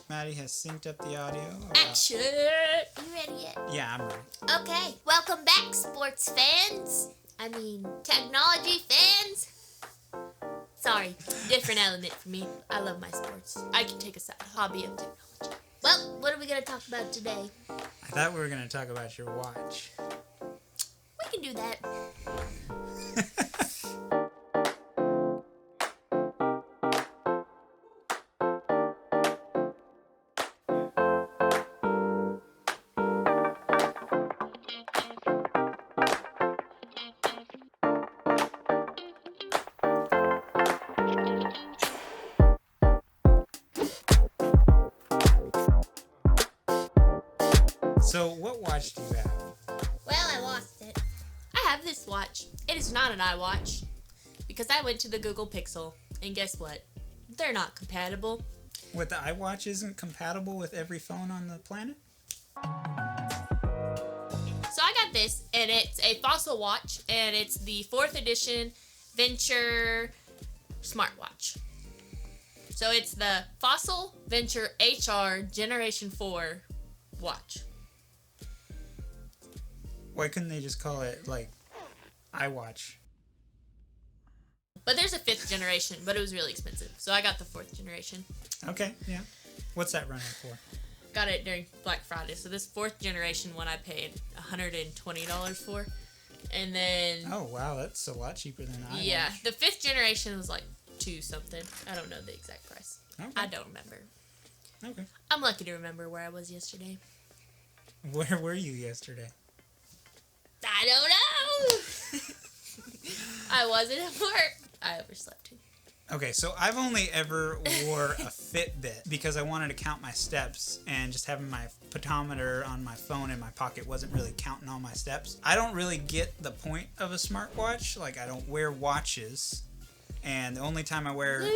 Maddie has synced up the audio. Action! You ready yet? Yeah, I'm ready. Okay, welcome back, sports fans. Technology fans. Sorry, different element for me. I love my sports. I can take a hobby of technology. Well, what are we going to talk about today? I thought we were going to talk about your watch. We can do that. So, what watch do you have? Well, I lost it. I have this watch. It is not an iWatch because I went to the Google Pixel, and guess what? They're not compatible. What, the iWatch isn't compatible with every phone on the planet? So I got this, and it's a Fossil watch, and it's the 4th edition Venture smartwatch. So it's the Fossil Venture HR Generation 4 watch. Why couldn't they just call it, like, iWatch? But there's a 5th generation, but it was really expensive. So I got the 4th generation. Okay, yeah. What's that running for? Got it during Black Friday. So this 4th generation one I paid $120 for. And then... Oh, wow, that's a lot cheaper than iWatch. Yeah, the 5th generation was like $2 something. I don't know the exact price. Okay. I don't remember. Okay. I'm lucky to remember where I was yesterday. Where were you yesterday? I don't know. I wasn't at work. I overslept. Okay, so I've only ever wore a Fitbit because I wanted to count my steps, and just having my pedometer on my phone in my pocket wasn't really counting all my steps. I don't really get the point of a smartwatch. Like, I don't wear watches, and the only time I wear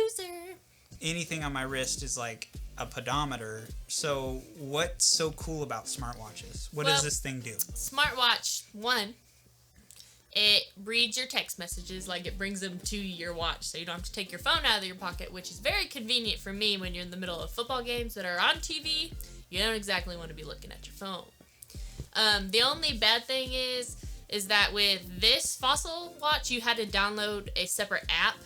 anything on my wrist is like a pedometer. So what's so cool about smartwatches? What does this thing do? Smartwatch, one, it reads your text messages, like it brings them to your watch, so you don't have to take your phone out of your pocket, which is very convenient for me when you're in the middle of football games that are on TV. You don't exactly want to be looking at your phone. The only bad thing is that with this Fossil watch, you had to download a separate app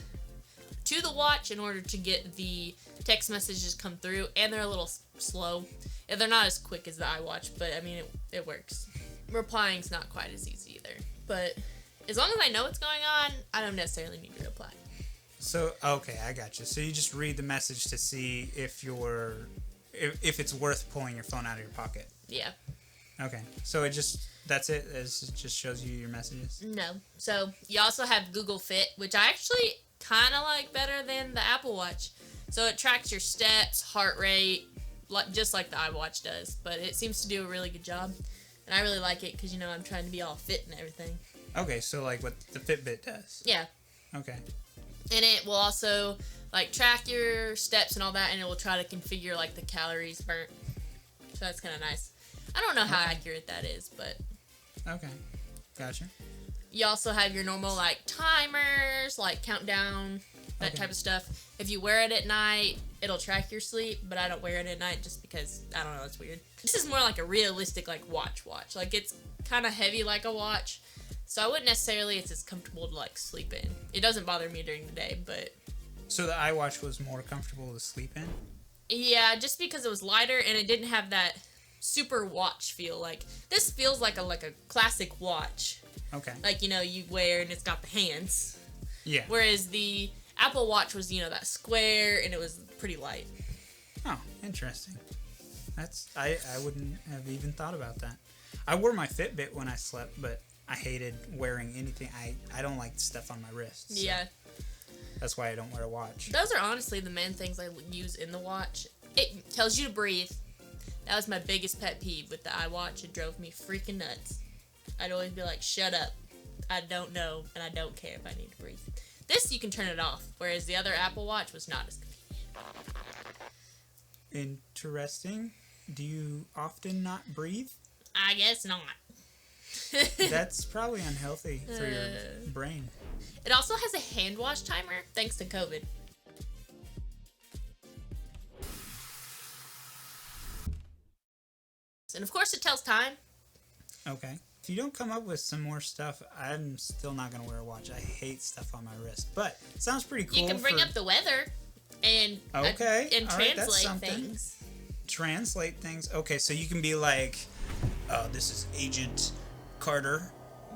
to the watch in order to get the text messages come through, and they're a little slow. And they're not as quick as the iWatch, but I mean, it works. Replying's not quite as easy either, but as long as I know what's going on, I don't necessarily need to reply. So, okay, I got you. So you just read the message to see if it's worth pulling your phone out of your pocket. Yeah. Okay. So that's it? It just shows you your messages? No. So you also have Google Fit, which I actually kind of like better than the Apple Watch. So it tracks your steps, heart rate, just like the iWatch does, but it seems to do a really good job. And I really like it because, I'm trying to be all fit and everything. Okay, so like what the Fitbit does. Yeah. Okay. And it will also, track your steps and all that, and it will try to configure, the calories burnt. So that's kind of nice. I don't know how accurate that is, but... Okay. Gotcha. You also have your normal, timers, countdown, that type of stuff. If you wear it at night, it'll track your sleep, but I don't wear it at night just because, I don't know, it's weird. This is more like a realistic, watch. It's kind of heavy like a watch, so I wouldn't necessarily, it's as comfortable to, sleep in. It doesn't bother me during the day, but... So the iWatch was more comfortable to sleep in? Yeah, just because it was lighter, and it didn't have that super watch feel. This feels like a classic watch. Okay. You wear, and it's got the hands. Yeah. Whereas the Apple Watch was, that square, and it was pretty light. Oh, interesting. I wouldn't have even thought about that. I wore my Fitbit when I slept, but I hated wearing anything. I don't like stuff on my wrists. So yeah. That's why I don't wear a watch. Those are honestly the main things I use in the watch. It tells you to breathe. That was my biggest pet peeve with the iWatch. It drove me freaking nuts. I'd always be like, shut up. I don't know, and I don't care if I need to breathe. This, you can turn it off, whereas the other Apple Watch was not as convenient. Interesting. Do you often not breathe? I guess not. That's probably unhealthy for your brain. It also has a hand wash timer, thanks to COVID. And of course, it tells time. Okay. If you don't come up with some more stuff, I'm still not going to wear a watch. I hate stuff on my wrist. But it sounds pretty cool. You can bring up the weather and translate things. Translate things. Okay, so you can be like, oh, this is Agent Carter.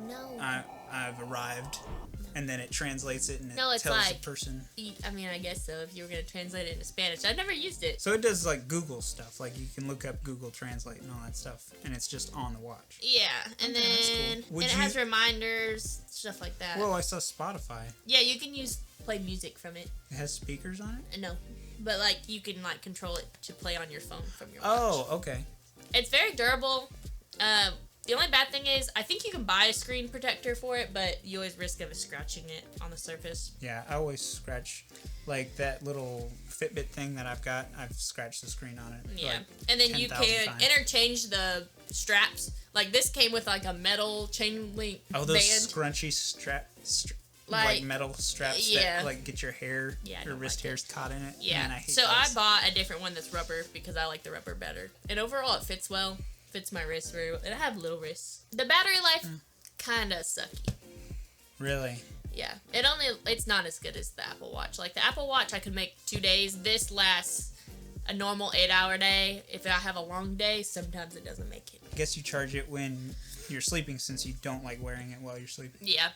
No. I've arrived. And then it translates it and it it's tells like, the person. I mean, I guess so, if you were going to translate it into Spanish. I've never used it. So it does like Google stuff. Like you can look up Google Translate and all that stuff. And it's just on the watch. Yeah. And Okay, then cool. it has reminders, stuff like that. Well, I saw Spotify. Yeah, you can play music from it. It has speakers on it? No. But like you can like control it to play on your phone from your watch. Oh, okay. It's very durable. The only bad thing is, I think you can buy a screen protector for it, but you always risk of scratching it on the surface. Yeah, I always scratch, like that little Fitbit thing that I've got. I've scratched the screen on it. Yeah, like and then you 10,000 can times. interchange the straps. Like this came with like a metal chain link Oh, those band. scrunchy like Like, metal straps yeah. that like get your hair, Yeah, I your don't wrist like hairs caught in it. Yeah, Man, I hate so those. I bought a different one that's rubber because I like the rubber better. And overall, it fits well. Fits my wrist very well. And I have little wrists. The battery life, kind of sucky. Really? Yeah, it's not as good as the Apple Watch. Like the Apple Watch, I could make 2 days. This lasts a normal 8-hour day. If I have a long day, sometimes it doesn't make it. I guess you charge it when you're sleeping since you don't like wearing it while you're sleeping. Yeah.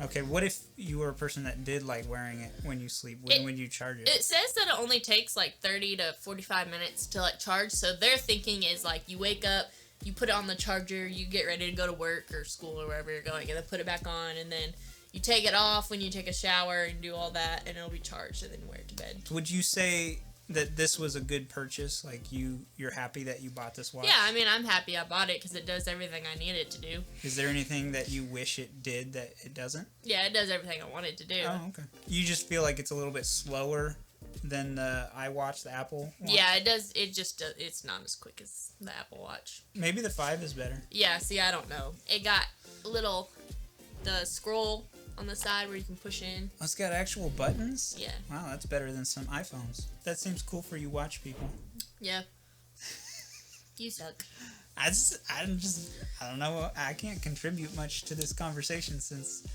Okay, what if you were a person that did like wearing it when you sleep? When would you charge it? It says that it only takes like 30 to 45 minutes to like charge. So their thinking is like you wake up, you put it on the charger, you get ready to go to work or school or wherever you're going, and then put it back on, and then you take it off when you take a shower and do all that, and it'll be charged, and then wear it to bed. Would you say that this was a good purchase? Like you're happy that you bought this watch? Yeah, I mean, I'm happy I bought it because it does everything I need it to do. Is there anything that you wish it did that it doesn't? Yeah, it does everything I want it to do. Oh, okay. You just feel like it's a little bit slower than the iWatch, the Apple Watch? Yeah, it does. It just does. It's not as quick as the Apple Watch. Maybe the 5 is better. Yeah, see, I don't know. It got the scroll on the side where you can push in. Oh, it's got actual buttons? Yeah. Wow, that's better than some iPhones. That seems cool for you watch people. Yeah. You suck. I don't know. I can't contribute much to this conversation since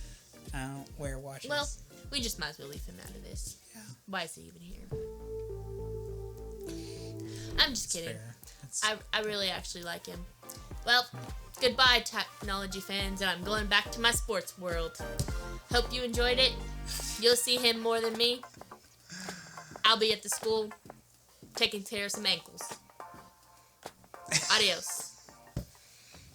I don't wear watches. Well, we just might as well leave him out of this. Yeah. Why is he even here? I'm just kidding. Fair. I really actually like him. Well, goodbye, technology fans, and I'm going back to my sports world. Hope you enjoyed it. You'll see him more than me. I'll be at the school taking care of some ankles. Adios.